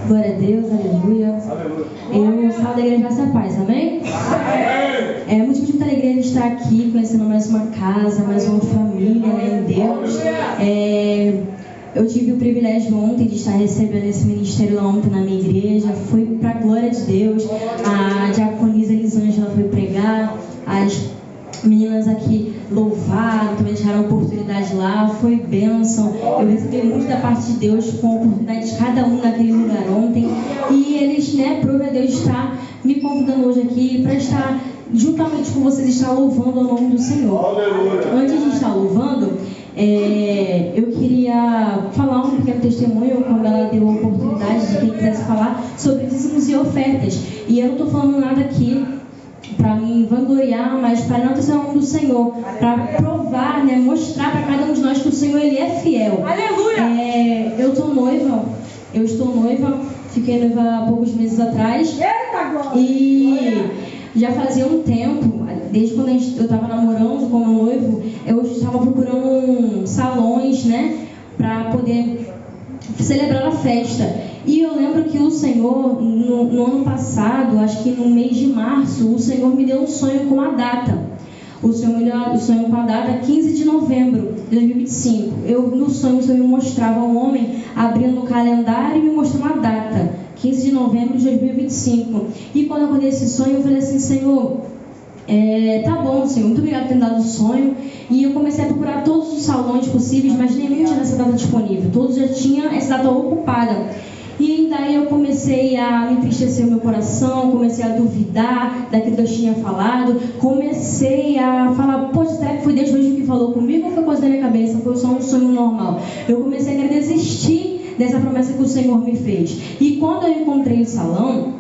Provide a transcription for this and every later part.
Glória a Deus, aleluia. Eu saio da igreja Graça e Paz, amém? É motivo de muita alegria de estar aqui, conhecendo mais uma casa, mais uma família, né, em Deus. Eu tive o privilégio ontem de estar recebendo esse ministério lá ontem na minha igreja. Foi para a glória de Deus. A diaconisa Elisângela foi pregar, as meninas aqui louvaram, também tiveram oportunidade lá, foi bênção. Eu recebi muito da parte de Deus com a oportunidade de cada um naquele lugar ontem. E eles, prova a Deus de estar me convidando hoje aqui para estar juntamente com vocês, estar louvando ao nome do Senhor. Aleluia. Antes de estar louvando, eu queria falar um pequeno testemunho, como ela deu a oportunidade de quem quisesse falar sobre dízimos e ofertas. E eu não estou falando nada aqui para me vangloriar, mas para enaltecer o nome do Senhor, para provar, mostrar para cada um de nós que o Senhor ele é fiel. Aleluia! Eu estou noiva, fiquei noiva há poucos meses atrás. E já fazia um tempo, desde quando eu estava namorando com o meu noivo, eu estava procurando salões, para poder celebrar a festa. E eu lembro que o Senhor, no ano passado, acho que no mês de março, o Senhor me deu um sonho com a data. O Senhor me deu um sonho com a data 15 de novembro de 2025. No sonho, o Senhor me mostrava um homem abrindo o calendário e me mostrando a data, 15 de novembro de 2025. E quando eu acordei esse sonho, eu falei assim: Senhor, tá bom, Senhor, muito obrigado por ter me dado o sonho. E eu comecei a procurar todos os salões possíveis, mas nenhum tinha essa data disponível. Todos já tinham essa data ocupada. E daí eu comecei a me entristecer o meu coração, comecei a duvidar daquilo que Deus tinha falado, comecei a falar: poxa, será que foi Deus mesmo que falou comigo ou foi coisa da minha cabeça, foi só um sonho normal? Eu comecei a querer desistir dessa promessa que o Senhor me fez. E quando eu encontrei o salão,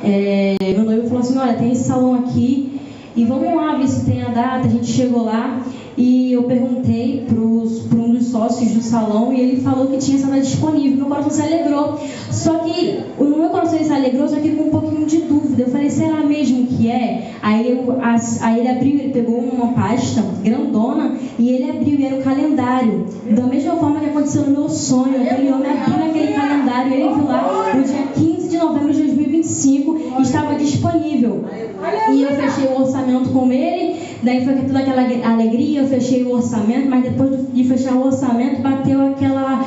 meu noivo falou assim: olha, tem esse salão aqui e vamos lá ver se tem a data. A gente chegou lá e eu perguntei para um dos sócios do salão e ele falou que tinha essa data disponível. Meu coração se alegrou. Só que o meu coração se alegrou, só que com um pouquinho de dúvida. Eu falei: será mesmo que é? Aí ele abriu, ele pegou uma pasta grandona e ele abriu, e era um calendário. Da mesma forma que aconteceu no meu sonho, aquele homem abriu aquele calendário e ele viu lá no dia 15 de novembro de 2025 estava disponível. E eu fechei o orçamento com ele. Daí foi toda aquela alegria, eu fechei o orçamento, mas depois de fechar o orçamento, bateu aquela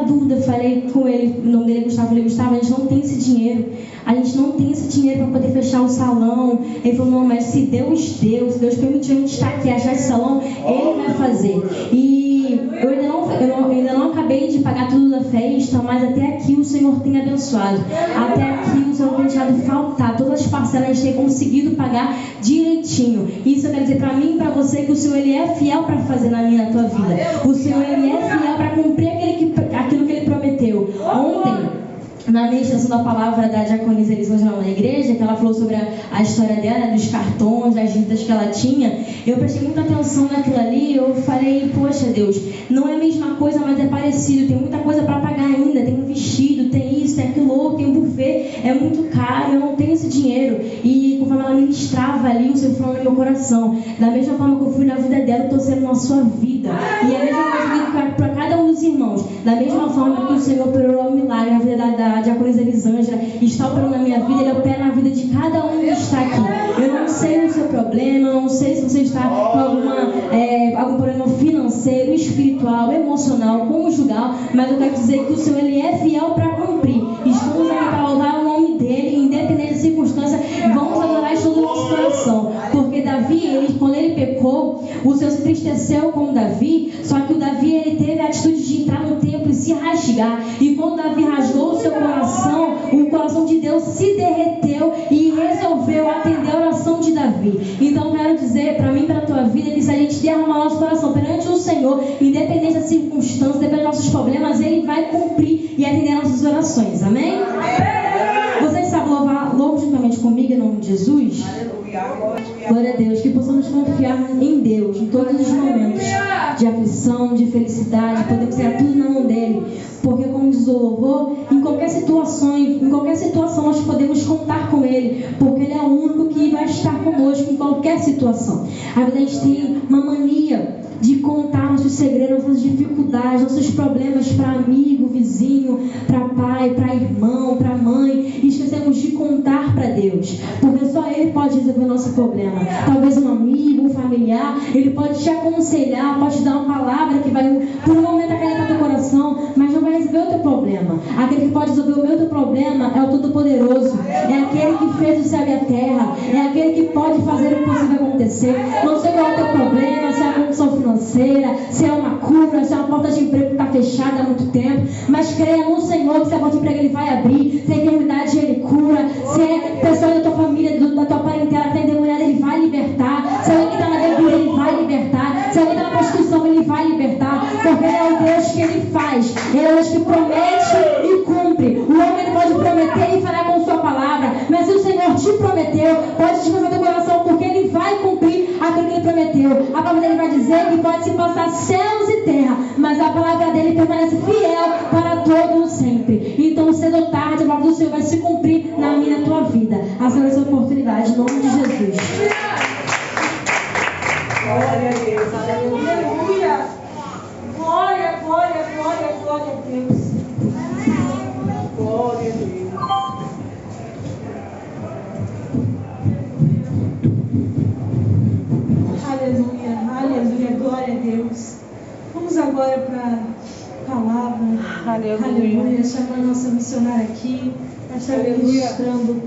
dúvida. Eu falei com ele, o nome dele é Gustavo, falei: Gustavo, a gente não tem esse dinheiro. A gente não tem esse dinheiro para poder fechar o salão. Ele falou: não, mas se Deus permitiu a gente estar aqui, achar esse salão, Ele vai fazer. E eu ainda não acabei de pagar tudo da festa, mas até aqui o Senhor tem abençoado. Até aqui o Senhor tem deixado faltar. Todas as parcelas a gente tem conseguido pagar direitinho. Isso eu quero dizer para mim e para você, que o Senhor ele é fiel para fazer na minha e na tua vida. O Senhor ele é fiel para cumprir aquilo que Ele prometeu. Ontem, na ministração da palavra da diaconisa Elisângela na igreja, que ela falou sobre a história dela, dos cartões, das dívidas que ela tinha, eu prestei muita atenção naquilo ali. Eu falei: poxa, Deus, não é a mesma coisa, mas é parecido. Tem muita coisa para pagar ainda, tem um vestido, tem isso, tem aquilo outro, tem um buffet, é muito caro, eu não tenho esse dinheiro. E conforme ela ministrava ali, o Senhor falou no meu coração: da mesma forma que eu fui na vida dela, eu estou sendo na sua vida. E a mesma coisa para cada um dos irmãos. Da mesma forma que o Senhor operou um milagre na vida da diaconisa Elisângela, está operando na minha vida, Ele opera na vida de cada um que está aqui. Eu não sei o seu problema, eu não sei se você está com algum problema financeiro, espiritual, emocional, conjugal, mas eu quero dizer que o Senhor ele é fiel para cumprir. Estamos aqui para louvar o nome dEle, independente da circunstância, vamos adorar de todo o nosso coração. Porque Davi, quando ele pecou, o Senhor se entristeceu com Davi, só que o Davi ele teve a atitude de entrar no templo e se rasgar. E quando Davi rasgou o seu coração, o coração de Deus se derreteu e resolveu atender a oração de Davi. Então quero dizer para mim e para a tua vida que se a gente derramar nosso coração perante o Senhor, independente da circunstância, independente dos nossos problemas, Ele vai cumprir e atender nossas orações. Amém? Você sabe louvar juntamente comigo em nome de Jesus? Glória a Deus, que possamos confiar em Deus em todos os momentos de aflição, de felicidade, podemos ter tudo na mão dEle, porque como diz o louvor, em qualquer situação nós podemos contar com Ele, porque Ele é o único que vai estar conosco em qualquer situação. Às vezes a gente tem uma mania de contar nossos segredos, nossas dificuldades, nossos problemas para amigo, vizinho, para pai, para irmão, para mãe, e esquecemos de contar para Deus, porque só Ele pode resolver o nosso problema. Talvez um amigo, um familiar, ele pode te aconselhar, pode te dar uma palavra que vai por um momento acalentar teu coração, mas não vai resolver o teu problema. Aquele que pode resolver o meu teu problema é o Todo-Poderoso, é aquele que fez o céu e a terra, é aquele que pode fazer o possível acontecer. Não sei qual é o teu problema, se é a condição financeira, se é uma cura, se é uma porta de emprego que está fechada há muito tempo, mas creia no Senhor que se a porta de emprego Ele vai abrir, se é enfermidade Ele cura, se é pessoa da tua família, da tua parentela que está endemoniada, Ele vai libertar, se alguém que está na bebida Ele vai libertar, se alguém está na prostituição Ele vai libertar, porque Ele é o Deus que Ele faz, Ele é o Deus que promete e cumpre. O homem ele pode prometer e falar com sua palavra, mas se o Senhor te prometeu, pode te fazer teu coração, porque Ele vai cumprir aquilo que Ele prometeu. A palavra dele vai dizer que pode se passar céus e terra, mas a palavra dele permanece fiel para todo sempre. Então, cedo ou tarde, a palavra do Senhor vai se cumprir na minha e na tua vida. Aceita essa oportunidade, em nome de Jesus. Glória a Deus, aleluia. Glória, glória, glória, glória a Deus. Glória a Deus. Aleluia, aleluia, glória a Deus. Vamos agora para a palavra. Aleluia. Chamar a nossa missionária aqui. Ela está ministrando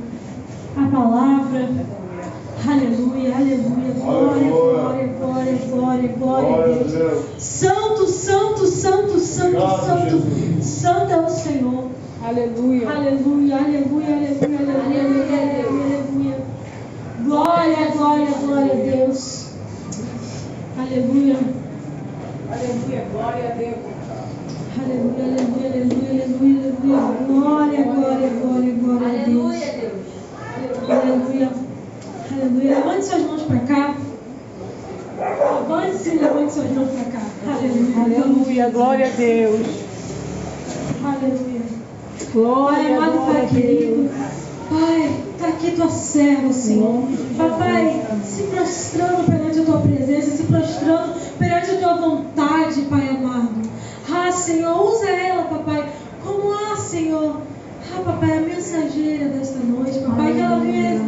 a palavra. Aleluia, aleluia, glória, glória, glória, glória, glória a Deus. Santo, santo, santo, santo, santo, santo é o Senhor. Aleluia, aleluia, aleluia, aleluia, aleluia, aleluia. Glória, glória, glória a Deus. Aleluia. Aleluia, glória a Deus. Aleluia, aleluia, aleluia, aleluia, aleluia. Glória, glória, glória, glória a Deus. Aleluia. Aleluia. Levante suas mãos para cá. Avance e levante suas mãos para cá. Aleluia. Aleluia. Glória a Deus. Aleluia. Glória, Pai amado, glória Pai querido. Pai, está aqui tua serva, Senhor. Papai, se prostrando perante a tua presença, se prostrando perante a tua vontade, Pai amado. Ah, Senhor, usa ela, Papai, como Senhor. Papai, a mensageira desta noite, Papai, que ela venha,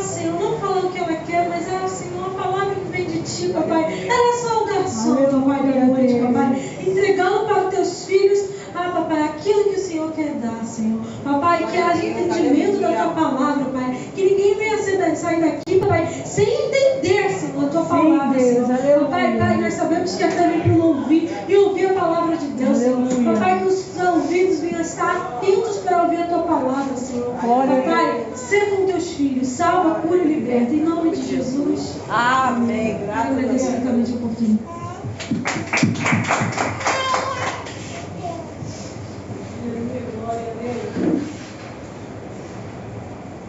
Senhor, não falando o que ela quer, mas Senhor, a palavra que vem de Ti, Papai. Ela é só o garçom, Papai, da noite, Papai, entregando para os Teus filhos, Papai, aquilo que o Senhor quer dar, Senhor. Papai, que haja entendimento da Tua palavra, Pai. Que ninguém venha sair daqui, Papai, sem entender, Senhor, a Tua palavra, Senhor. Papai, Pai, nós sabemos que é também para ouvir e ouvir a palavra de Deus, Senhor. Papai, que os ouvidos venham estar atentos para ouvir a Tua palavra, Senhor. Papai, seja com Teus filhos, salva, cura e liberta. Em nome de Jesus. Amém. Graças a Deus. Agradeço unicamente a oportunidade.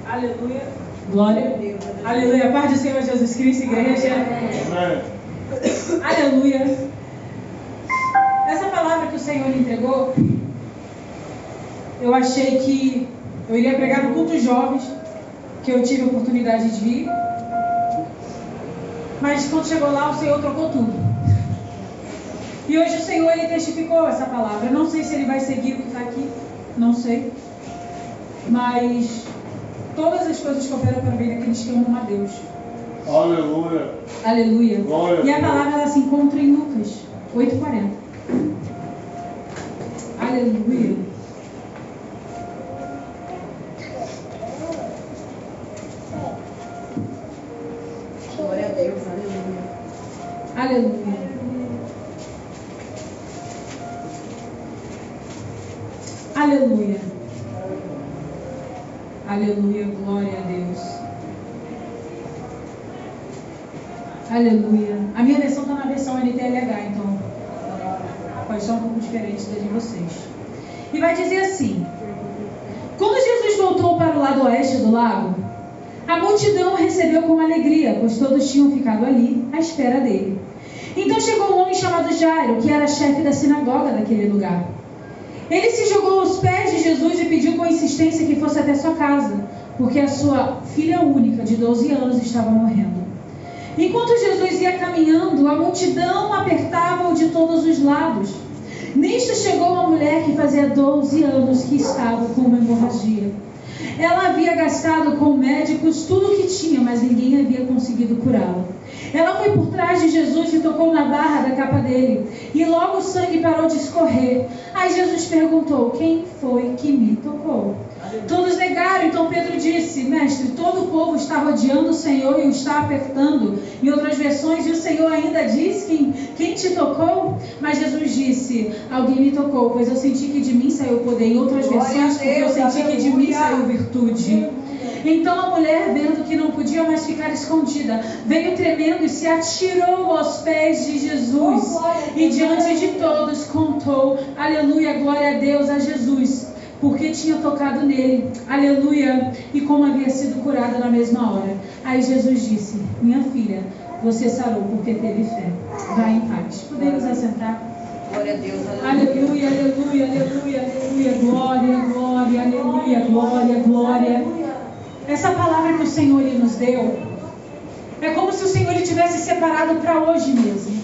Aleluia. Glória a Deus. Aleluia. Paz do Senhor Jesus Cristo, igreja. Amém. Aleluia. Essa palavra que o Senhor me entregou, eu achei que eu iria pregar no culto jovens, que eu tive a oportunidade de vir. Mas quando chegou lá, o Senhor trocou tudo. E hoje o Senhor, Ele testificou essa palavra. Eu não sei se Ele vai seguir o que está aqui. Não sei. Mas todas as coisas cooperam para o bem daqueles que amam a Deus. Aleluia. Aleluia. Glória. E a palavra ela se encontra em Lucas 8:40. Aleluia. Glória a Deus. Aleluia. Aleluia. Aleluia. Aleluia. Glória a Deus. Aleluia. A minha versão está na versão NTLH, então pode ser um pouco diferente da de vocês. E vai dizer assim: quando Jesus voltou para o lado oeste do lago, a multidão o recebeu com alegria, pois todos tinham ficado ali à espera dele. Então chegou um homem chamado Jairo, que era chefe da sinagoga daquele lugar. Ele se jogou aos pés de Jesus e pediu com insistência que fosse até sua casa, porque a sua filha única, de 12 anos, estava morrendo. Enquanto Jesus ia caminhando, a multidão apertava-o de todos os lados. Nisto chegou uma mulher que fazia 12 anos que estava com uma hemorragia. Ela havia gastado com médicos tudo o que tinha, mas ninguém havia conseguido curá-la. Ela foi por trás de Jesus e tocou na barra da capa dele. E logo o sangue parou de escorrer. Aí Jesus perguntou: quem foi que me tocou? Todos negaram. Então Pedro disse: mestre, todo o povo está rodeando o Senhor e o está apertando. Em outras versões, e o Senhor ainda diz quem te tocou? Mas Jesus disse: alguém me tocou, pois eu senti que de mim saiu poder. Em outras versões, porque eu senti que de mim saiu virtude. Então a mulher, vendo que não podia mais ficar escondida, veio tremendo e se atirou aos pés de Jesus. E diante de todos contou: aleluia, glória a Deus, a Jesus, porque tinha tocado nele, aleluia, e como havia sido curada na mesma hora. Aí Jesus disse: minha filha, você sarou porque teve fé. Vai em paz. Podemos assentar? Glória a Deus, Aleluia, aleluia, aleluia, aleluia, glória, glória, aleluia, glória, glória. Essa palavra que o Senhor lhe nos deu, é como se o Senhor lhe tivesse separado para hoje mesmo.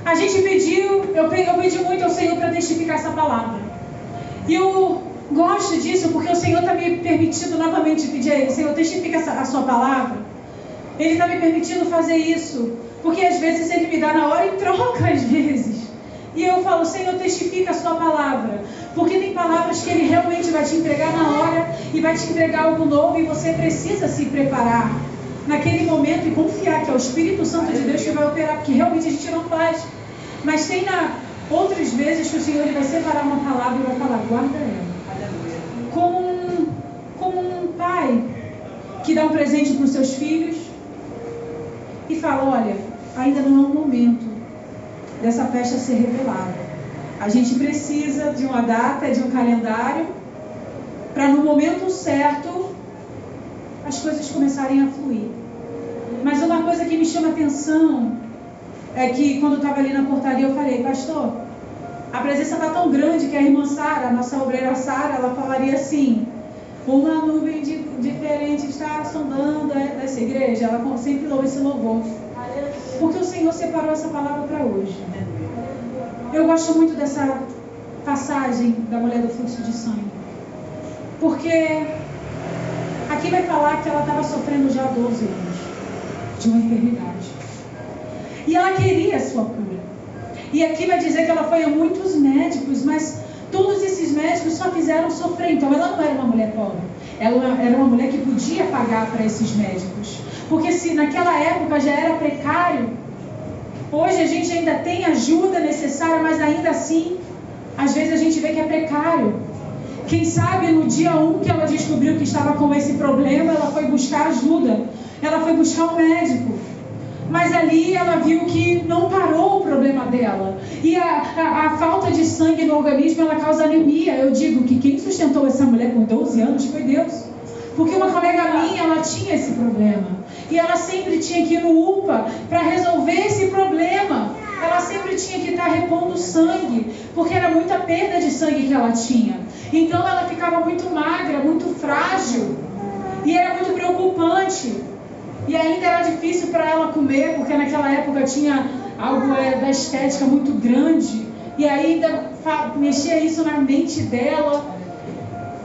A gente pediu, eu pedi muito ao Senhor para testificar essa palavra. E eu gosto disso porque o Senhor está me permitindo novamente pedir a Ele: Senhor, testifica a sua palavra. Ele está me permitindo fazer isso, porque às vezes Ele me dá na hora e troca às vezes. E eu falo: Senhor, testifica a sua palavra, porque tem palavras que Ele realmente vai te entregar na hora e vai te entregar algo novo, e você precisa se preparar naquele momento e confiar que é o Espírito Santo de Deus que vai operar, porque realmente a gente não faz. Mas tem outras vezes que o Senhor ele vai separar uma palavra e vai falar: guarda ela. Como um pai que dá um presente para os seus filhos e fala: olha, ainda não é o momento dessa festa ser revelada. A gente precisa de uma data, de um calendário, para no momento certo as coisas começarem a fluir. Mas uma coisa que me chama a atenção é que quando eu estava ali na portaria eu falei: pastor, a presença está tão grande que a irmã Sara, a nossa obreira Sara, ela falaria assim: uma nuvem diferente está sondando essa igreja. Ela sempre louva esse louvor, porque o Senhor separou essa palavra para hoje. Eu gosto muito dessa passagem da mulher do fluxo de sangue, porque aqui vai falar que ela estava sofrendo já há 12 anos de uma enfermidade, e ela queria a sua cura. E aqui vai dizer que ela foi a muitos médicos, mas todos esses médicos só fizeram sofrer. Então ela não era uma mulher pobre, ela era uma mulher que podia pagar para esses médicos, porque se naquela época já era precário, hoje a gente ainda tem ajuda necessária, mas ainda assim, às vezes a gente vê que é precário. Quem sabe no dia 1 que ela descobriu que estava com esse problema, ela foi buscar ajuda, ela foi buscar um médico. Mas ali ela viu que não parou o problema dela. E a falta de sangue no organismo, ela causa anemia. Eu digo que quem sustentou essa mulher com 12 anos foi Deus. Porque uma colega minha, ela tinha esse problema. E ela sempre tinha que ir no UPA para resolver esse problema. Ela sempre tinha que estar repondo sangue, porque era muita perda de sangue que ela tinha. Então ela ficava muito magra, muito frágil. E era muito preocupante. E ainda era difícil para ela comer, porque naquela época tinha algo da estética muito grande. E ainda mexia isso na mente dela.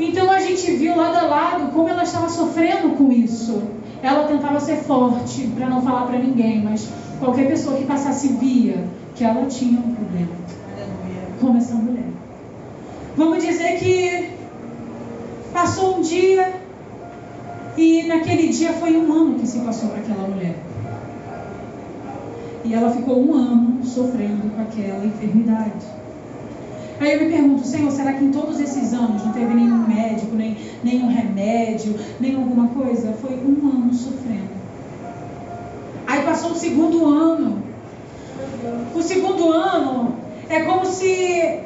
Então a gente viu lado a lado como ela estava sofrendo com isso. Ela tentava ser forte para não falar para ninguém, mas qualquer pessoa que passasse via que ela tinha um problema, como essa mulher. Vamos dizer que passou um dia, e naquele dia foi um ano que se passou para aquela mulher. E ela ficou um ano sofrendo com aquela enfermidade. Aí eu me pergunto: Senhor, será que em todos esses anos não teve nenhum médico, nenhum remédio, nem alguma coisa? Foi um ano sofrendo. Aí passou o segundo ano. O segundo ano é como se,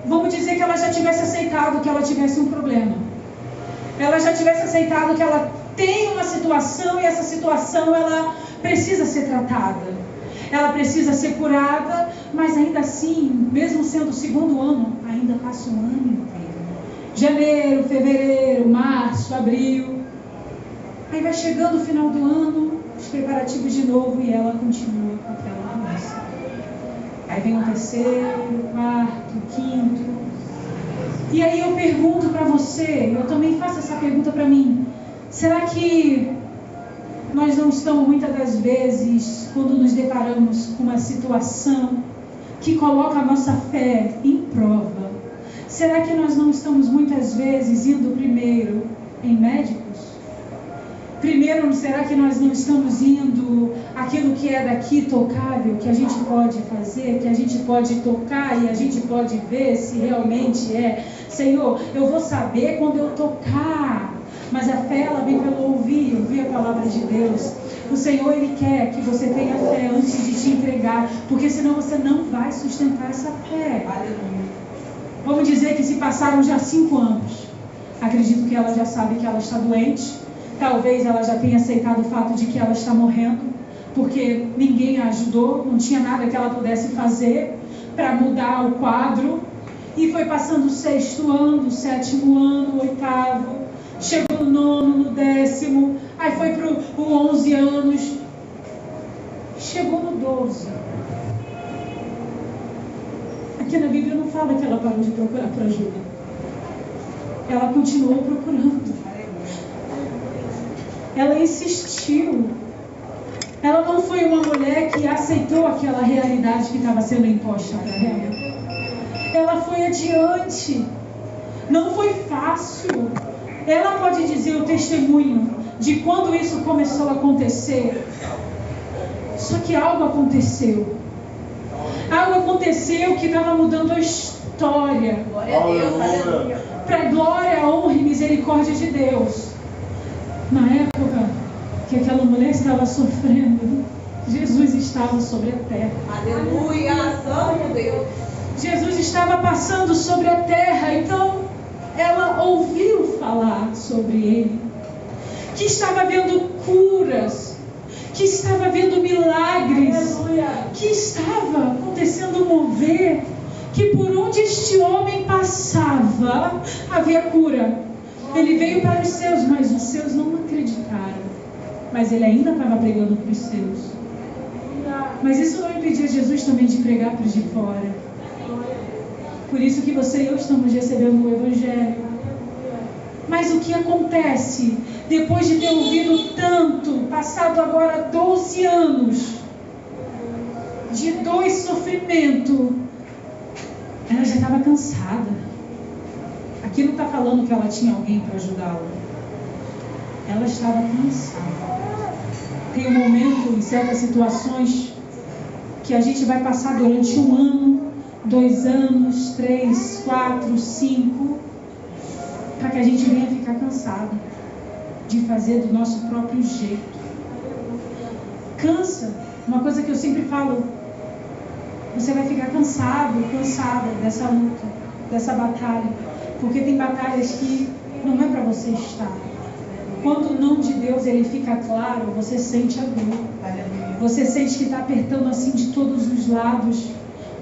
vamos dizer que ela já tivesse aceitado que ela tivesse um problema. Ela já tivesse aceitado que ela tem uma situação, e essa situação ela precisa ser tratada. Ela precisa ser curada, mas ainda assim, mesmo sendo o segundo ano, ainda passa um ano inteiro. Janeiro, fevereiro, março, abril. Aí vai chegando o final do ano, os preparativos de novo, e ela continua com aquela doença. Aí vem o terceiro, quarto, quinto. E aí eu pergunto para você, eu também faço essa pergunta para mim. Será que nós não estamos muitas das vezes, quando nos deparamos com uma situação que coloca a nossa fé em prova, será que nós não estamos muitas vezes indo primeiro em médicos? Primeiro, será que nós não estamos indo aquilo que é daqui tocável, que a gente pode fazer, que a gente pode tocar e a gente pode ver se realmente é? Senhor, eu vou saber quando eu tocar. Mas a fé, ela vem pelo ouvir a palavra de Deus. O Senhor, Ele quer que você tenha fé antes de te entregar, porque senão você não vai sustentar essa fé. Vamos dizer que se passaram já 5 anos. Acredito que ela já sabe que ela está doente. Talvez ela já tenha aceitado o fato de que ela está morrendo, porque ninguém a ajudou, não tinha nada que ela pudesse fazer para mudar o quadro. E foi passando o 6º ano, o 7º ano, o 8º, chegou no 9º, no 10º, aí foi para o 11 anos, chegou no 12. Aqui na Bíblia não fala que ela parou de procurar por ajuda. Ela continuou procurando. Ela insistiu. Ela não foi uma mulher que aceitou aquela realidade que estava sendo imposta para ela. Ela foi adiante. Não foi fácil. Ela pode dizer o testemunho de quando isso começou a acontecer. Só que algo aconteceu. Algo aconteceu que estava mudando a história. Glória a Deus, aleluia. Para a glória, honra e misericórdia de Deus. Na época que aquela mulher estava sofrendo, Jesus estava sobre a terra. Aleluia, santo Deus. Jesus estava passando sobre a terra, então ela ouviu falar sobre ele, que estava vendo curas, que estava vendo milagres, que estava acontecendo um mover, que por onde este homem passava havia cura. Ele veio para os seus, mas os seus não acreditaram. Mas ele ainda estava pregando para os seus. Mas isso não impedia Jesus também de pregar para os de fora. Por isso que você e eu estamos recebendo o Evangelho. Mas o que acontece depois de ter ouvido tanto, passado agora 12 anos de dor e sofrimento, ela já estava cansada. Aqui não está falando que ela tinha alguém para ajudá-la. Ela estava cansada. Tem um momento em certas situações que a gente vai passar durante 1 ano, 2 anos, 3, 4, 5, para que a gente venha ficar cansado de fazer do nosso próprio jeito. Cansa. Uma coisa que eu sempre falo, você vai ficar cansado, cansada dessa luta, dessa batalha. Porque tem batalhas que não é para você estar. Quando o não de Deus ele fica claro, você sente a dor. Você sente que está apertando assim de todos os lados.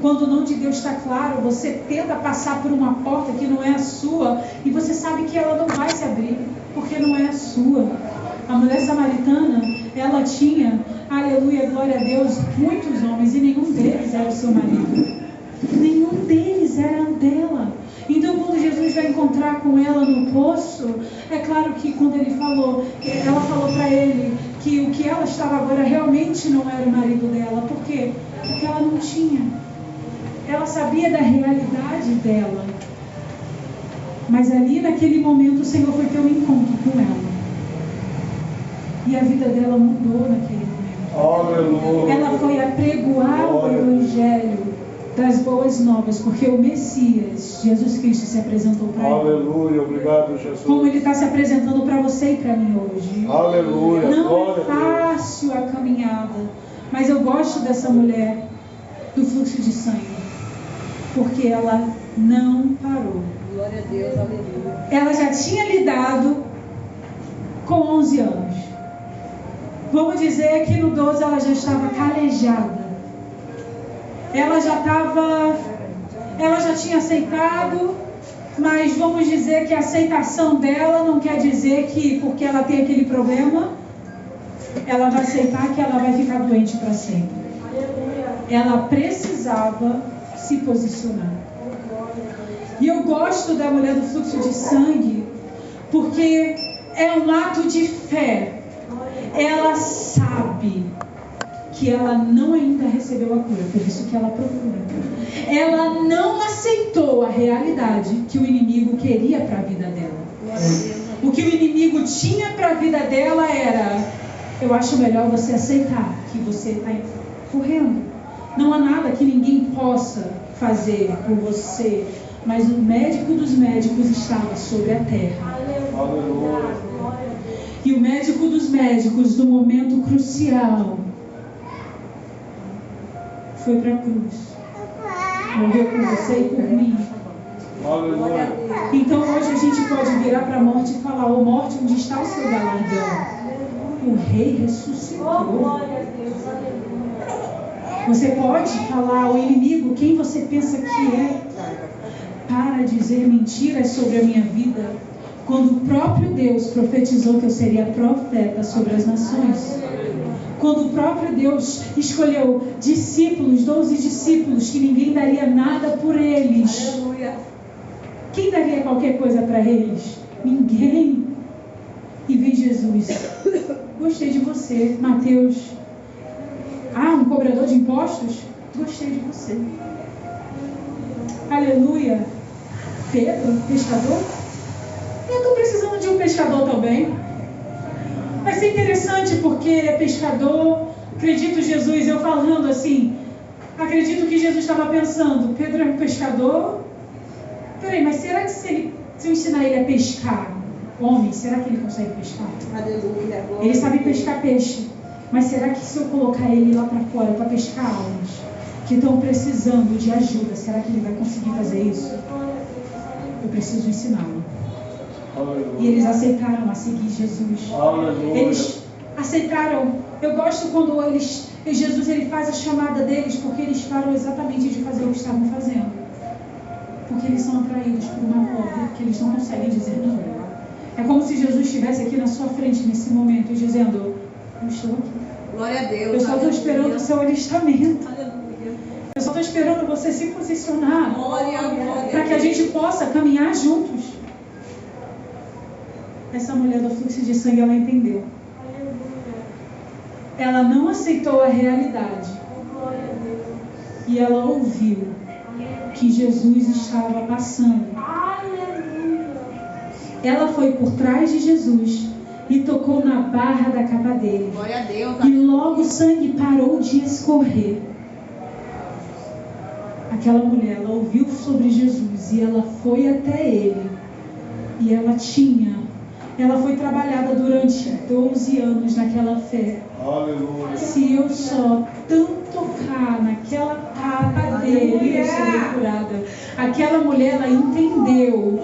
Quando o não de Deus está claro, você tenta passar por uma porta que não é a sua e você sabe que ela não vai se abrir, porque não é a sua. A mulher samaritana, ela tinha, aleluia, glória a Deus, muitos homens e nenhum deles era o seu marido. Nenhum deles era dela. Então quando Jesus vai encontrar com ela no poço, é claro que quando ele falou, ela falou para ele que o que ela estava agora realmente não era o marido dela. Por quê? Porque ela não tinha. Ela sabia da realidade dela. Mas ali naquele momento o Senhor foi ter um encontro com ela. E a vida dela mudou naquele momento. Aleluia. Ela foi apregoar o Evangelho das boas novas, porque o Messias, Jesus Cristo, se apresentou para ela. Aleluia, obrigado, Jesus. Como Ele está se apresentando para você e para mim hoje. Aleluia. Não é fácil a caminhada, mas eu gosto dessa mulher do fluxo de sangue, porque ela não parou. Glória a Deus, aleluia. Ela já tinha lidado com 11 anos. Vamos dizer que no 12 ela já estava calejada. Ela já tinha aceitado, mas vamos dizer que a aceitação dela não quer dizer que porque ela tem aquele problema, ela vai aceitar que ela vai ficar doente para sempre. ela precisava se posicionar. E eu gosto da mulher do fluxo de sangue, porque é um ato de fé. Ela sabe que ela não ainda recebeu a cura, por isso que ela procura. Ela não aceitou a realidade que o inimigo queria para a vida dela. O que o inimigo tinha para a vida dela era: eu acho melhor você aceitar que você está correndo. Não há nada que ninguém possa fazer por você. Mas o médico dos médicos estava sobre a terra. E o médico dos médicos, no momento crucial, foi para a cruz. Morreu por você e por mim. Então hoje a gente pode virar para a morte e falar: ô morte, onde está o seu galardão? O rei ressuscitou. Você pode falar ao inimigo quem você pensa que é. Para dizer mentiras sobre a minha vida, quando o próprio Deus profetizou que eu seria profeta sobre as nações. Quando o próprio Deus escolheu discípulos, 12 discípulos, que ninguém daria nada por eles. Aleluia. Quem daria qualquer coisa para eles? Ninguém. E vem Jesus: gostei de você. Mateus: um cobrador de impostos? Gostei de você. Aleluia. Pedro, pescador? Eu estou precisando de um pescador também. Vai ser interessante porque é pescador. Acredito Jesus, eu falando assim, acredito que Jesus estava pensando: Pedro é um pescador? Peraí, mas será que se eu ensinar ele a pescar homem, será que ele consegue pescar? Aleluia. Ele sabe pescar peixe, mas será que se eu colocar ele lá para fora para pescar almas que estão precisando de ajuda, será que ele vai conseguir fazer isso? Eu preciso ensiná-lo. E eles aceitaram a seguir Jesus. Eles aceitaram. Eu gosto quando Jesus ele faz a chamada deles, porque eles param exatamente de fazer o que estavam fazendo. Porque eles são atraídos por uma corda que eles não conseguem dizer não. É como se Jesus estivesse aqui na sua frente nesse momento e dizendo: eu estou aqui. Glória a Deus. Eu só estou esperando o seu alistamento. Aleluia. Eu só estou esperando você se posicionar Glória. para que a gente possa caminhar juntos. Essa mulher do fluxo de sangue, ela entendeu. Ela não aceitou a realidade. E ela ouviu que Jesus estava passando. Ela foi por trás de Jesus e tocou na barra da capa dele. Glória a Deus. E logo o sangue parou de escorrer. Aquela mulher, ela ouviu sobre Jesus e ela foi até ele. E ela foi trabalhada durante 12 anos naquela fé. Aleluia. Se eu só tocar naquela capa dele, eu serei curada. Aquela mulher, ela entendeu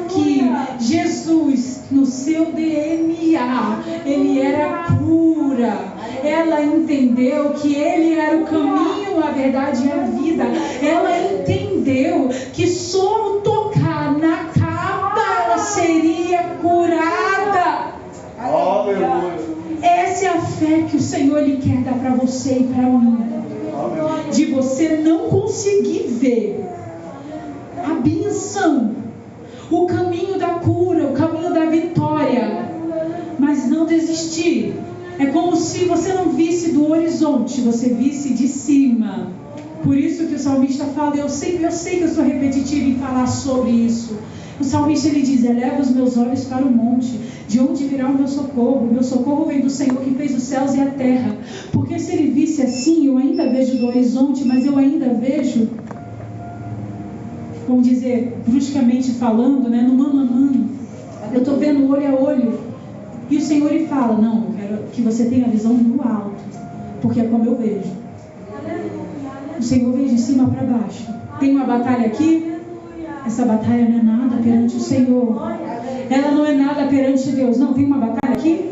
que Jesus, no seu DNA, ele era cura. Ela entendeu que ele era o caminho, a verdade e a vida. Ela entendeu que só ao tocar na capa ela seria curada. Aleluia. Essa é a fé que o Senhor ele quer dar para você e para mim. De você não conseguir ver a benção, o caminho da cura, o caminho da vitória, mas não desistir. É como se você não visse do horizonte, você visse de cima. Por isso que o salmista fala, eu sei que eu sou repetitiva em falar sobre isso. O salmista ele diz: eleva os meus olhos para o monte, de onde virá o meu socorro? O meu socorro vem do Senhor que fez os céus e a terra. Porque se ele visse assim, eu ainda vejo do horizonte, mas eu ainda vejo, vamos dizer, bruscamente falando, né, no mano a mano. Eu estou vendo olho a olho. E o Senhor ele fala: não, eu quero que você tenha a visão do alto, porque é como eu vejo. O Senhor vê de cima para baixo. Tem uma batalha aqui. Essa batalha não é nada perante o Senhor. Ela não é nada perante Deus. Não, tem uma batalha aqui.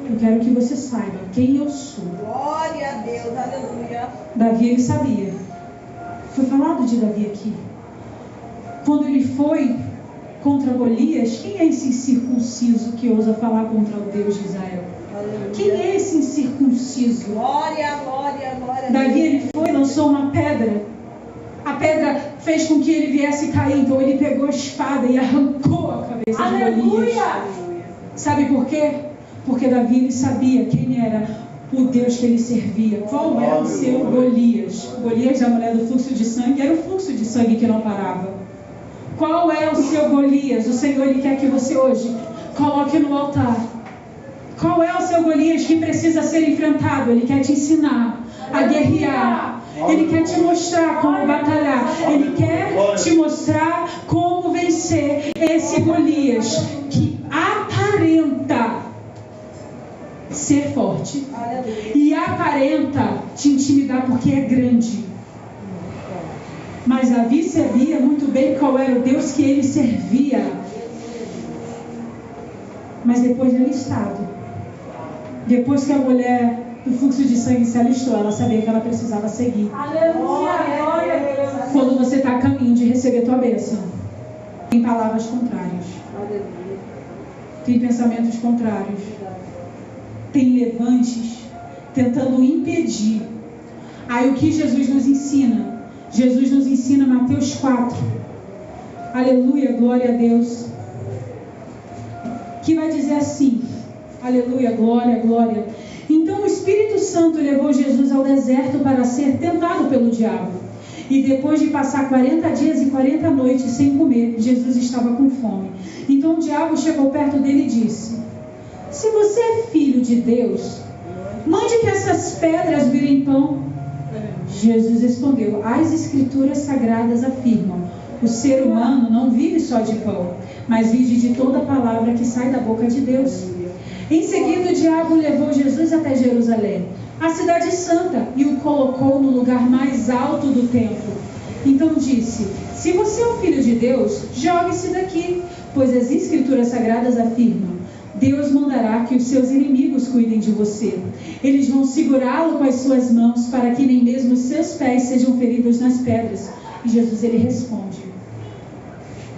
Eu quero que você saiba quem eu sou. Glória a Deus, aleluia. Davi, ele sabia. Foi falado de Davi aqui. Quando ele foi contra Golias, quem é esse incircunciso que ousa falar contra o Deus de Israel? Quem é esse incircunciso? Glória, glória, glória. Davi, ele foi e lançou uma pedra. A pedra fez com que ele viesse cair, então ele pegou a espada e arrancou a cabeça de Golias. Sabe por quê? Porque Davi, ele sabia quem era o Deus que ele servia. Qual era o seu Golias? Golias, da mulher do fluxo de sangue, era o fluxo de sangue que não parava. Qual é o seu Golias? O Senhor, ele quer que você hoje coloque no altar. Qual é o seu Golias que precisa ser enfrentado? Ele quer te ensinar a guerrear. Ele quer te mostrar como batalhar. Ele quer te mostrar como vencer esse Golias que aparenta ser forte e aparenta te intimidar porque é grande. Mas Davi sabia muito bem qual era o Deus que ele servia. Mas depois de alistado, depois que a mulher do fluxo de sangue se alistou, ela sabia que ela precisava seguir. Quando você está a caminho de receber tua bênção, tem palavras contrárias, tem pensamentos contrários, tem levantes tentando impedir. Aí o que Jesus nos ensina? Jesus nos ensina Mateus 4. Aleluia, glória a Deus. Que vai dizer assim: aleluia, glória, glória. Então o Espírito Santo levou Jesus ao deserto para ser tentado pelo diabo. E depois de passar 40 dias e 40 noites sem comer, Jesus estava com fome. Então o diabo chegou perto dele e disse: se você é filho de Deus, mande que essas pedras virem pão. Jesus respondeu: as Escrituras Sagradas afirmam: o ser humano não vive só de pão, mas vive de toda palavra que sai da boca de Deus. Em seguida, o diabo levou Jesus até Jerusalém, a cidade santa, e o colocou no lugar mais alto do templo. Então disse: se você é o filho de Deus, jogue-se daqui, pois as Escrituras Sagradas afirmam: Deus mandará que os seus inimigos cuidem de você. Eles vão segurá-lo com as suas mãos, para que nem mesmo os seus pés sejam feridos nas pedras. E Jesus, ele responde: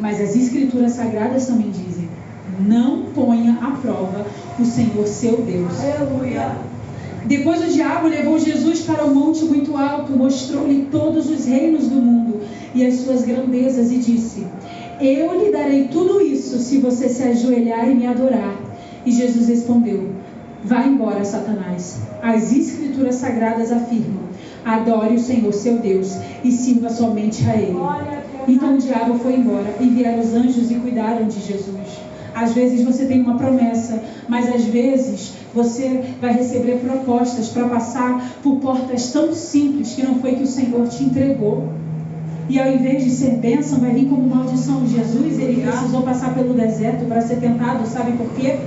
mas as Escrituras Sagradas também dizem: não ponha à prova o Senhor seu Deus. Aleluia. Depois o diabo levou Jesus para um monte muito alto, mostrou-lhe todos os reinos do mundo e as suas grandezas e disse: eu lhe darei tudo isso se você se ajoelhar e me adorar. E Jesus respondeu: vá embora, Satanás. As Escrituras Sagradas afirmam: adore o Senhor seu Deus e sirva somente a Ele. Então o diabo foi embora e vieram os anjos e cuidaram de Jesus. Às vezes você tem uma promessa, mas às vezes você vai receber propostas para passar por portas tão simples que não foi que o Senhor te entregou. E ao invés de ser bênção, vai vir como maldição. Jesus, ele precisou passar pelo deserto para ser tentado, sabe por quê?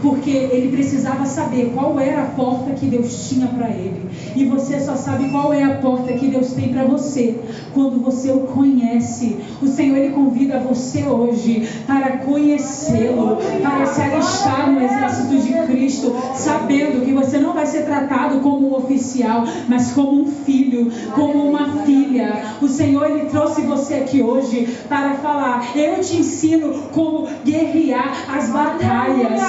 Porque ele precisava saber qual era a porta que Deus tinha para ele. E você só sabe qual é a porta que Deus tem para você quando você o conhece. O Senhor, ele convida você hoje para conhecê-lo, para se alistar no exército de Cristo, sabendo que você não vai ser tratado como um oficial, mas como um filho, como uma filha. O Senhor, ele trouxe você aqui hoje para falar: eu te ensino como guerrear as batalhas.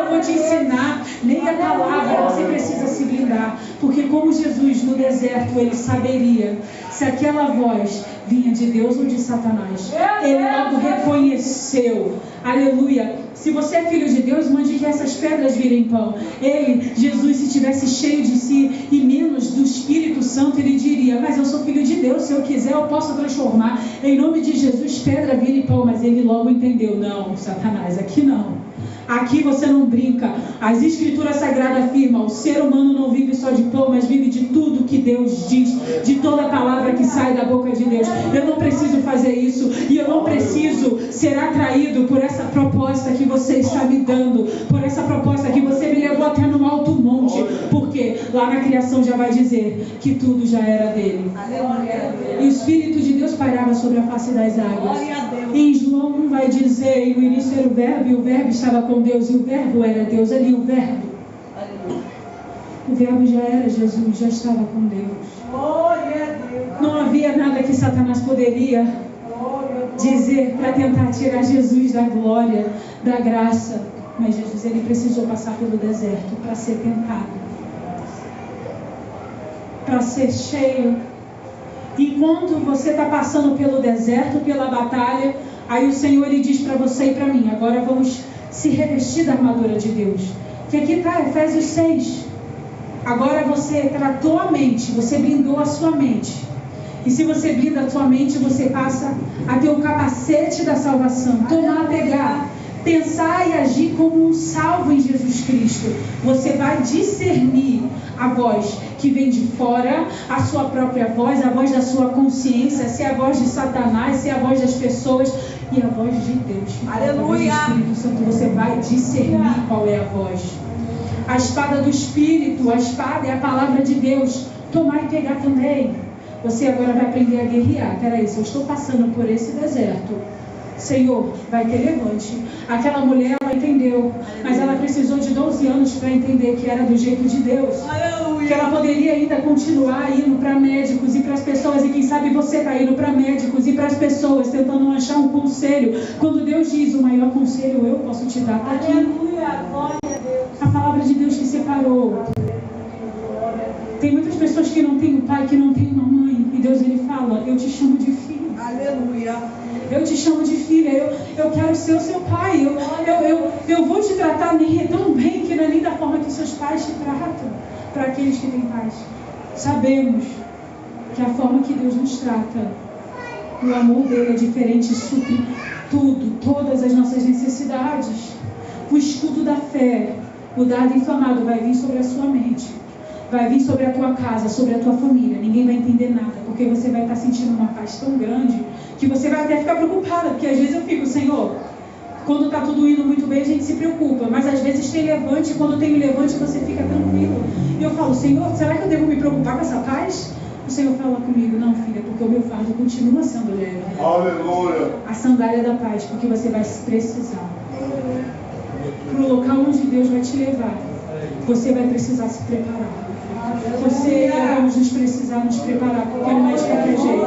Eu vou te ensinar, nem a palavra você precisa se blindar, porque como Jesus no deserto, ele saberia se aquela voz vinha de Deus ou de Satanás. Ele logo reconheceu. Aleluia. Se você é filho de Deus, mande que essas pedras virem pão. Ele, Jesus, se tivesse cheio de si e menos do Espírito Santo, ele diria: mas eu sou filho de Deus, se eu quiser eu posso transformar em nome de Jesus, pedra vire pão. Mas ele logo entendeu: não, Satanás, aqui não. Aqui você não brinca. As Escrituras Sagradas afirmam: o ser humano não vive só de pão, mas vive de tudo que Deus diz, de toda palavra que sai da boca de Deus. Eu não preciso fazer isso, e eu não preciso ser atraído por essa proposta que você está me dando, por essa proposta que você me levou até no alto monte, porque lá na criação já vai dizer que tudo já era dele. E o Espírito de Deus pairava sobre a face das águas. Em João 1 vai dizer: e no início era o Verbo, e o Verbo estava com Deus, e o Verbo era Deus. Ali o Verbo. O Verbo já era Jesus, já estava com Deus. Não havia nada que Satanás poderia dizer, para tentar tirar Jesus da glória, da graça. Mas Jesus, ele precisou passar pelo deserto para ser tentado, para ser cheio. Enquanto você está passando pelo deserto, pela batalha, aí o Senhor, ele diz para você e para mim: agora vamos se revestir da armadura de Deus. Que aqui está Efésios 6. Agora você tratou a mente, você blindou a sua mente. E se você blinda a sua mente, você passa a ter o capacete da salvação. Tomar, pegar, pensar e agir como um salvo em Jesus Cristo. Você vai discernir a voz que vem de fora, a sua própria voz, a voz da sua consciência, se é a voz de Satanás, se é a voz das pessoas, e a voz de Deus. Aleluia! A voz do Espírito Santo, você vai discernir qual é a voz. A espada do Espírito, a espada é a palavra de Deus. Tomar e pegar também. Você agora vai aprender a guerrear. Peraí, se eu estou passando por esse deserto, Senhor, vai ter levante. Aquela mulher, ela entendeu, mas ela precisou de 12 anos para entender que era do jeito de Deus. Aleluia! Que ela poderia ainda continuar indo para médicos e para as pessoas, e quem sabe você está indo para médicos e para as pessoas, tentando achar um conselho, quando Deus diz: o maior conselho eu posso te dar, está aqui. Aleluia! Glória a Deus! A palavra de Deus que separou. Tem muitas pessoas que não têm um pai, que não têm uma mãe, e Deus, ele fala: eu te chamo de filho. Aleluia! Eu te chamo de filha, eu quero ser o seu pai, eu vou te tratar tão bem que não é nem da forma que seus pais te tratam, para aqueles que têm pais. Sabemos que a forma que Deus nos trata, o amor dele é diferente, supre tudo, todas as nossas necessidades. O escudo da fé, o dardo inflamado vai vir sobre a sua mente, vai vir sobre a tua casa, sobre a tua família. Ninguém vai entender nada, porque você vai estar sentindo uma paz tão grande que você vai até ficar preocupada, porque às vezes eu fico: Senhor, quando está tudo indo muito bem a gente se preocupa, mas às vezes tem levante, e quando tem o levante você fica tranquilo. E eu falo: Senhor, será que eu devo me preocupar com essa paz? O Senhor fala comigo: não, filha, porque o meu fardo continua sendo leve. Aleluia! A sandália da paz, porque você vai precisar. Para o local onde Deus vai te levar, você vai precisar se preparar. Você e eu vamos precisar nos preparar, porque não é de qualquer jeito.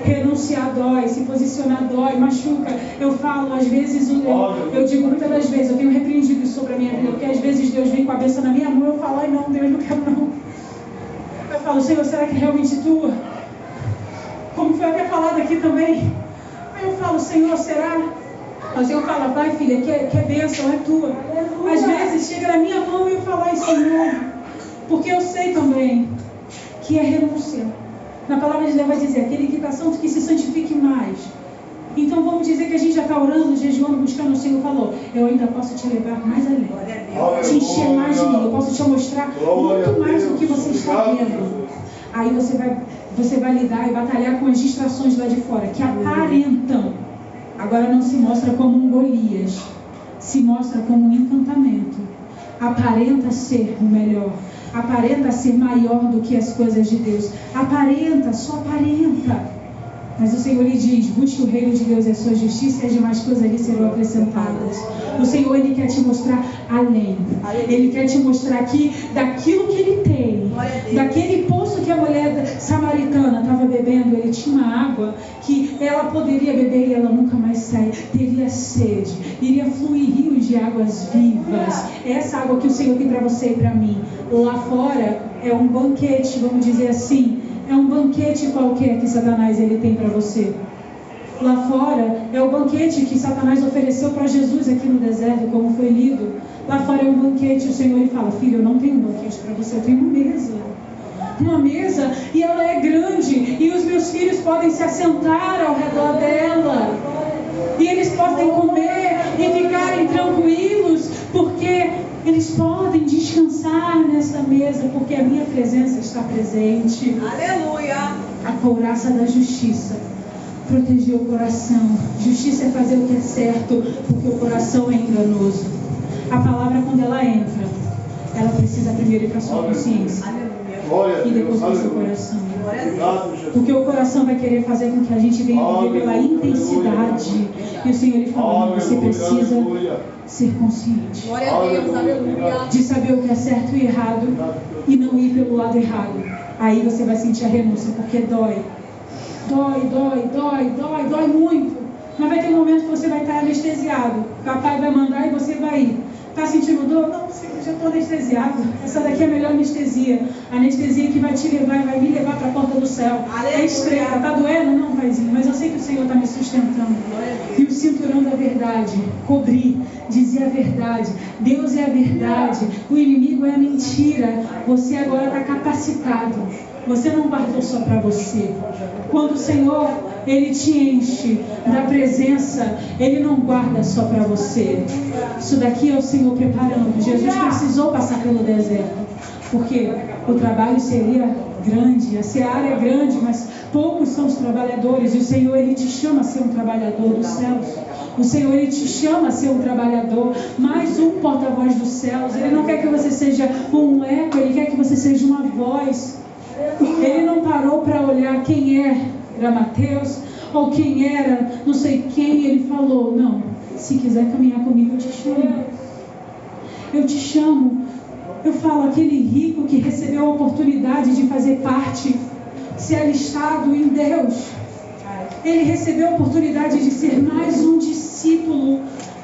Renunciar dói, se posicionar dói, machuca. Eu falo, às vezes, eu digo muitas das vezes, eu tenho repreendido isso sobre a minha vida, porque às vezes Deus vem com a bênção na minha mão, eu falo: ai não, Deus, não quero não. Eu falo: Senhor, será que é realmente tua? Como foi até falado aqui também. Aí eu falo: Senhor, será? O Senhor fala: vai, filha, que é bênção, é tua. Às vezes chega na minha mão e eu falo: ai, Senhor, porque eu sei também que é renúncia. Na palavra de Deus vai dizer: aquele que está santo, que se santifique mais. Então vamos dizer que a gente já está orando, jejuando, buscando. O Senhor falou: eu ainda posso te levar mais além, te encher mais de mim, eu posso te mostrar muito mais do que você está vendo. Aí você vai lidar e batalhar com as distrações lá de fora, que aparentam. Agora não se mostra como um Golias, se mostra como um encantamento. Aparenta ser o melhor, aparenta ser maior do que as coisas de Deus. Aparenta, só aparenta. Mas o Senhor lhe diz: busque o reino de Deus e a sua justiça, e as demais coisas lhe serão acrescentadas. O Senhor, ele quer te mostrar além. Ele quer te mostrar que daquilo que ele tem, daquele poço que a mulher samaritana estava bebendo, ele tinha uma água que ela poderia beber e ela nunca mais sair, teria sede, iria fluir rios de águas vivas. Essa água que o Senhor tem para você e para mim. Lá fora é um banquete, vamos dizer assim. É um banquete qualquer que Satanás ele tem para você. Lá fora é o banquete que Satanás ofereceu para Jesus aqui no deserto, como foi lido. Lá fora é um banquete. O Senhor ele fala: filho, eu não tenho um banquete para você, eu tenho uma mesa. Uma mesa, e ela é grande, e os meus filhos podem se assentar ao redor dela. E eles podem comer e ficarem tranquilos, porque eles podem descansar nesta mesa, porque a minha presença está presente. Aleluia! A couraça da justiça proteger o coração. Justiça é fazer o que é certo, porque o coração é enganoso. A palavra, quando ela entra, ela precisa primeiro ir para a sua consciência. E depois para o seu coração. Porque o coração vai querer fazer com que a gente venha viver pela intensidade. E o Senhor ele fala: você precisa ser consciente. Glória a Deus, aleluia. De saber o que é certo e errado e não ir pelo lado errado. Aí você vai sentir a renúncia, porque dói. Dói muito. Mas vai ter um momento que você vai estar anestesiado. O papai vai mandar e você vai ir. Está sentindo dor? Não, eu já estou anestesiado. Essa daqui é a melhor anestesia. A anestesia que vai te levar e vai me levar para a porta do céu. É estreita. Está doendo? Não, paizinho. Mas eu sei que o Senhor está me sustentando. E o cinturão da verdade. Cobrir. Dizer a verdade. Deus é a verdade. O inimigo é a mentira. Você agora está capacitado. Você não guardou só para você. Quando o Senhor, Ele te enche da presença, Ele não guarda só para você. Isso daqui é o Senhor preparando. Jesus precisou passar pelo deserto, porque o trabalho seria grande, a seara é grande, mas poucos são os trabalhadores. E o Senhor, Ele te chama a ser um trabalhador dos céus. O Senhor, Ele te chama a ser um trabalhador, mais um porta-voz dos céus. Ele não quer que você seja um eco, Ele quer que você seja uma voz. Ele não parou para olhar quem era Mateus ou quem era não sei quem. Ele falou: não, se quiser caminhar comigo, eu te chamo. Eu te chamo. Eu falo, aquele rico que recebeu a oportunidade de fazer parte, ser alistado em Deus, ele recebeu a oportunidade de ser mais um discípulo.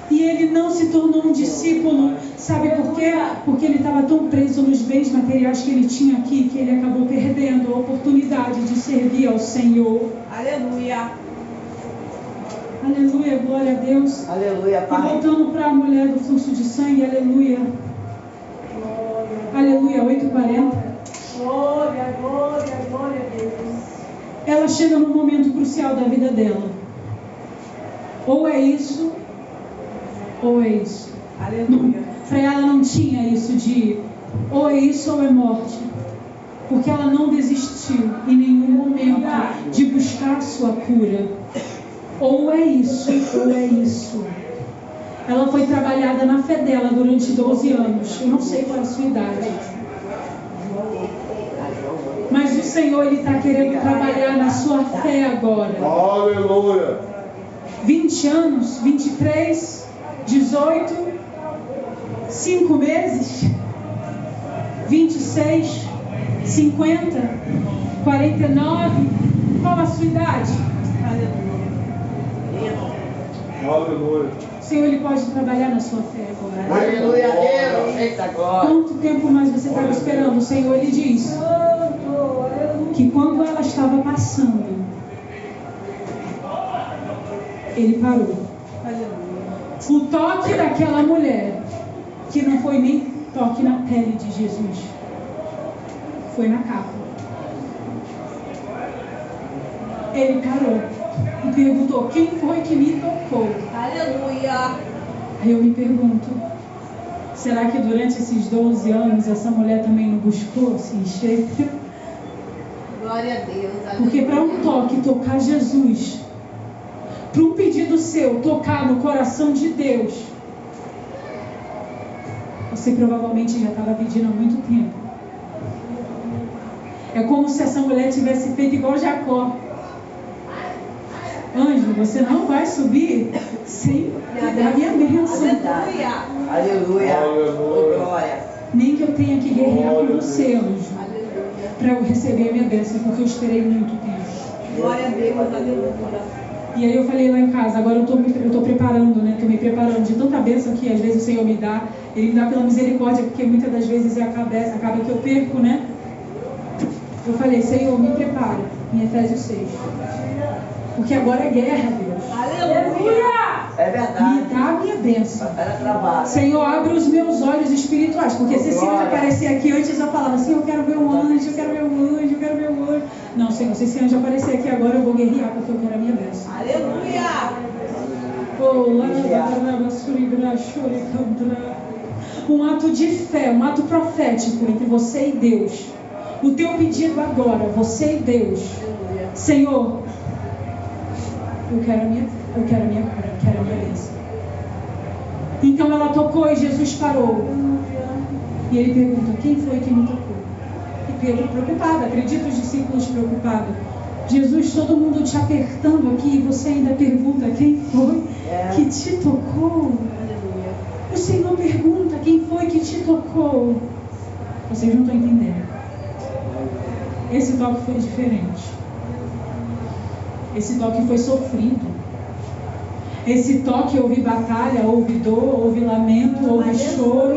E ele não se tornou um discípulo. Sabe por quê? Porque ele estava tão preso nos bens materiais que ele tinha aqui, que ele acabou perdendo a oportunidade de servir ao Senhor. Aleluia. Aleluia, glória a Deus. Aleluia, E Pai. voltando para a mulher do fluxo de sangue, aleluia. Aleluia, 8h40. Glória, glória, glória a Deus. Ela chega num momento crucial da vida dela. Ou é isso, ou é isso. Aleluia. Para ela não tinha isso de ou é isso ou é morte. Porque ela não desistiu em nenhum momento de buscar a sua cura. Ou é isso, ou é isso. Ela foi trabalhada na fé dela durante 12 anos. Eu não sei qual é a sua idade. Mas o Senhor, Ele está querendo trabalhar na sua fé agora. Aleluia. 20 anos, 23, 18, 5 meses, 26, 50, 49. Qual a sua idade? Aleluia. O Senhor, Ele pode trabalhar na sua fé agora. Aleluia, Deus. Eita glória. Quanto tempo mais você estava esperando? O Senhor, Ele diz que quando ela estava passando, Ele parou. O toque daquela mulher, que não foi nem toque na pele de Jesus, foi na capa. Ele parou e perguntou: quem foi que me tocou? Aleluia. Aí eu me pergunto: será que durante esses 12 anos essa mulher também não buscou se encher? Glória a Deus. Aleluia. Porque para um toque tocar Jesus, para um pedido seu tocar no coração de Deus, você provavelmente já estava pedindo há muito tempo. É como se essa mulher tivesse feito igual Jacó: anjo, você não vai subir sem dar minha bênção. Aleluia. Aleluia. Aleluia. Glória. Nem que eu tenha que guerrear por você, anjo, Aleluia. para eu receber a minha bênção, porque eu esperei muito tempo. Glória a Deus. Aleluia. E aí eu falei lá em casa: agora eu tô preparando, né? Tô me preparando de tanta bênção que às vezes o Senhor me dá. Ele me dá pela misericórdia, porque muitas das vezes acaba que eu perco, né? Eu falei: Senhor, me prepara, em Efésios 6. Porque agora é guerra, Deus. Aleluia. É Me verdade. dá a minha bênção. Era trabalho. Senhor, abre os meus olhos espirituais. Porque se esse anjo aparecer aqui antes, eu falava assim: eu quero ver um anjo, eu quero ver um anjo, eu quero ver um anjo. Não, Senhor, se esse anjo aparecer aqui agora, eu vou guerrear, porque eu quero a minha bênção. Aleluia. Um ato de fé, um ato profético entre você e Deus. O teu pedido agora, você e Deus: Senhor, eu quero a minha cura, eu quero a minha bênção. Então ela tocou e Jesus parou. E ele pergunta: quem foi que me tocou? E Pedro preocupado, acredito os discípulos preocupados. Jesus, todo mundo te apertando aqui, e você ainda pergunta: quem foi que te tocou? O Senhor pergunta: quem foi que te tocou? Vocês não estão entendendo. Esse toque foi diferente. Esse toque foi sofrido. Esse toque, houve batalha, houve dor, houve lamento, houve choro,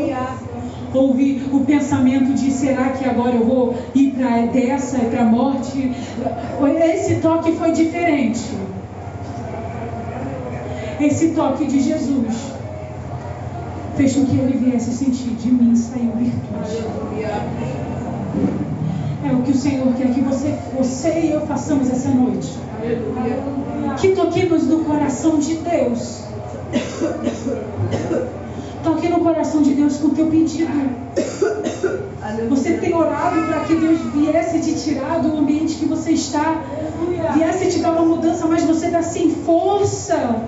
houve o pensamento de será que agora eu vou ir para dessa, para a morte? Esse toque foi diferente. Esse toque de Jesus fez com que ele viesse sentir: de mim saiu virtude. É o que o Senhor quer que você e eu façamos essa noite. Que toquemos no coração de Deus. Toque no coração de Deus com o teu pedido. Você tem orado para que Deus viesse te tirar do ambiente que você está, viesse te dar uma mudança, mas você está sem força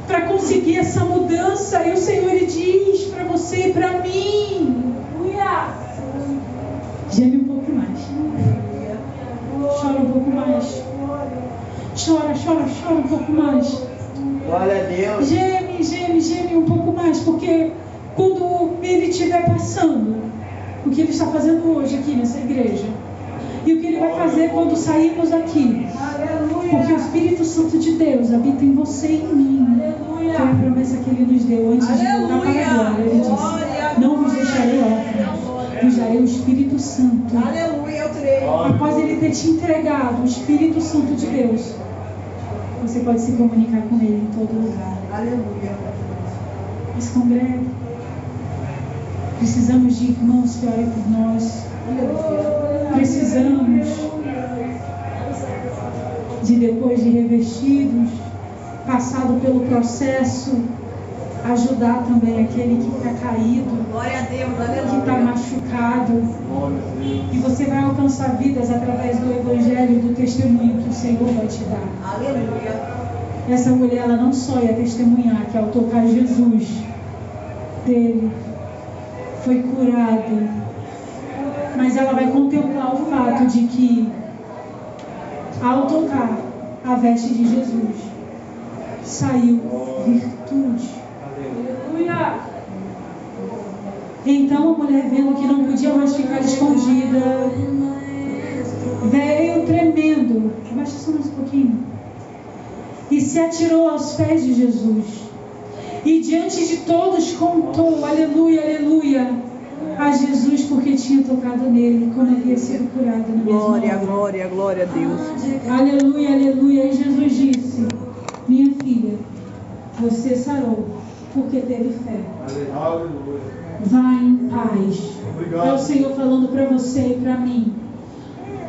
para conseguir essa mudança. E o Senhor ele diz para você e para mim: geme um pouco mais, chora um pouco mais, chora um pouco mais. Glória a Deus. Geme um pouco mais, porque quando ele estiver passando, o que ele está fazendo hoje aqui nessa igreja, e o que ele vai fazer quando sairmos daqui, porque o Espírito Santo de Deus habita em você e em mim. Foi a promessa que ele nos deu antes de voltar para a glória. Ele disse: não vos deixarei órfãos, vos darei o Espírito Santo. Aleluia, eu creio. Após ele ter te entregado o Espírito Santo de Deus, você pode se comunicar com ele em todo lugar. Aleluia. Mas congregue. Precisamos de irmãos que orem por nós. Precisamos de, depois de revestidos, passado pelo processo, ajudar também aquele que está caído, Glória a Deus, que está aleluia. machucado. E você vai alcançar vidas através do Evangelho e do testemunho que o Senhor vai te dar. Aleluia. Essa mulher, ela não só ia testemunhar que ao tocar Jesus dele foi curada, mas ela vai contemplar o fato de que ao tocar a veste de Jesus saiu virtude. Aleluia. Então a mulher, vendo que não podia mais ficar escondida, veio tremendo, abaixa só mais um pouquinho, e se atirou aos pés de Jesus, e diante de todos contou, aleluia, aleluia, a Jesus, porque tinha tocado nele, como havia sido curado na mesma Glória, hora. glória, glória a Deus. Aleluia, aleluia. E Jesus disse: minha filha, você sarou, porque teve fé. Aleluia. Vá em paz. Obrigado. É o Senhor falando para você e para mim.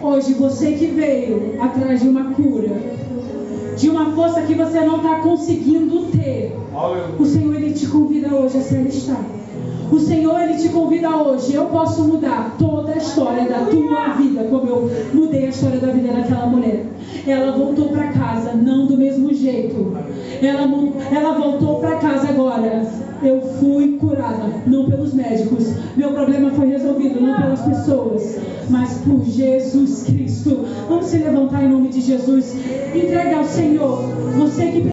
Hoje, você que veio atrás de uma cura, de uma força que você não está conseguindo ter, o Senhor ele te convida hoje a se alistar. O Senhor ele te convida hoje. Eu posso mudar toda a história da tua vida, como eu mudei a história da vida daquela mulher. Ela voltou para casa, não do mesmo jeito. Ela voltou para casa agora. Eu fui curada, não pelos médicos. Meu problema foi resolvido, não pelas pessoas, mas por Jesus Cristo. Vamos se levantar em nome de Jesus. Entregue ao Senhor. Você que